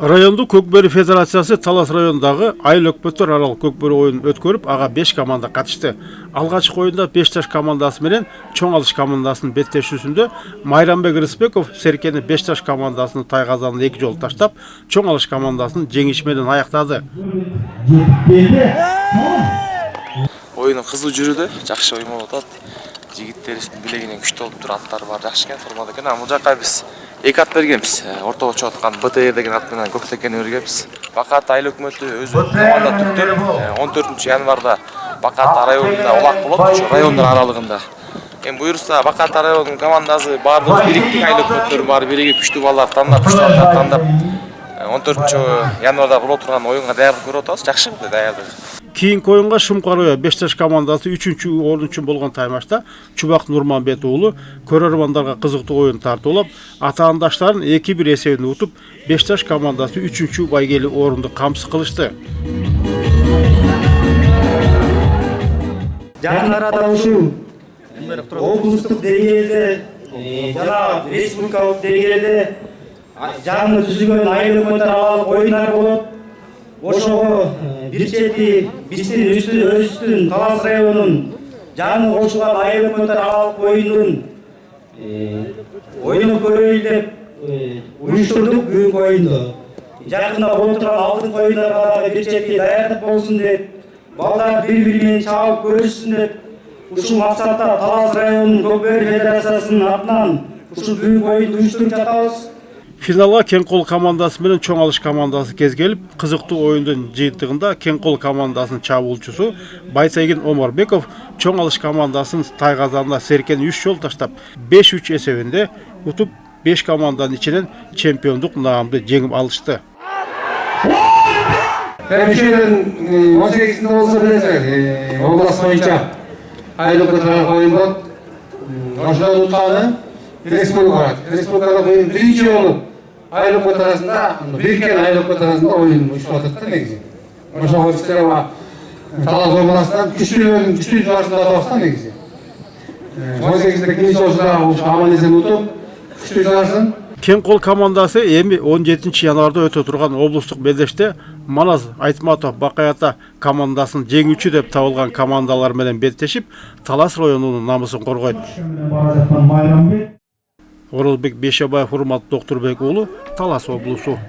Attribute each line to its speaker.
Speaker 1: Райондық Көкбөрі Федерациясы Талас райондағы Айыл Өкпөтөр арал Көкбөрі ойынын өткөрүп, ага 5 команда катышты. Алгачкы ойында Бешташ командасы менен Чоң Алыш командасынын беттешүүсүндө Майрамбек Рыспеков Серкени Бешташ командасынын тайгазанын 2 жолу таштап, Чоң Алыш командасынын жеңиши менен аяктады.
Speaker 2: Oyunun kızıl жүрүүдө, жакшы oyun болуп атат. Жигиттерибиздин билегинен күчтүү болуп туруп, аттары бар жакшы экен, формада экен. Бул жака биз 2 ат бергенбиз. Ортого чыгып аткан БТР деген ат менен Көктекени бергенбиз. Бакат Айыл өкмөтү өзү команда түртүп, 14 январда Бакат районунда улак болот, ошо райондор аралыгында. Эми буюрса Бакат районунун командасы баардыгыбыз бириктик, Айыл өкмөттөр баары биригип күчтүү балдар тандап, күчтүү аттар тандап 14 январда боло турган оюнга даярдык көрүп атабыз. Жакшы даярдык.
Speaker 1: Кийинки оюнга Шумкарая Бешташ командасы 3-орун үчүн болгон таймашта Чубак Нурманбет уулу көрөрмандарга кызыктуу оюн тартуулап, атаандаштарын 2-1 эсебинде утуп, Бешташ командасы 3-чү байгели орунду камсыз кылышты.
Speaker 3: Жакын арада ушул облустук деңгээлде жана республикалык деңгээлде жаңы түзүлгөн Айыл өкмөтөр аралык оюндар болот. Ошого бир чети биздин өзүбүздүн Талас районунун жаңы кошулган Айыл өкмөтөр аралык оюнунун оюнун көрөйүн деп уюштурдук бүгүнкү оюнду. Жакында болуп турган алдыңкы оюндарга дагы бир чети даярдык болсун деп, балдар бири-бири менен чабып көрүшсүн деп, ушул максатта Талас районунун Көкбөрү Федерациясынын атынан ушул бүгүнкү оюнду уюштуруп жатабыз.
Speaker 1: Финалга Кеңкол командасы менен Чоң Алыш командасы кез келип, кызыктуу оюндун жыйынтыгында Кеңкол командасынын чабуулчусу Байсегин Омарбеков Чоң Алыш командасынын тайгазанына Серкени 3 жол таштап, 5-3 эсебинде утуп, 5 команданын ичинен чемпиондук наамды жеңип алышты.
Speaker 4: Ошонун 18-синде болсо билесиз, область боюнча Айыл өкмөтөр оюн болот. Ошонун утканы республикада оюн биринчи болуп Айыл өкмөтөр арасында, бириккен Айыл өкмөтөр арасында оюн уюштуруп атат да негизи. Ошого биздер Талас областынан күчтүү арасында атабыз да негизи. 18-синде кийинчи болсо ушу аман эсен утуп, күчтүү жарысын.
Speaker 1: Кеңкол командасы эми 17 январда өтө турган облустук белдеште Манас Айтматов Бакаята командасынын жеңүүчү деп табылган командалар менен беттешип, Талас районунун намысын коргойт. Оролбек Бешебаев, Урмат Доктурбек уулу, Талас облусу.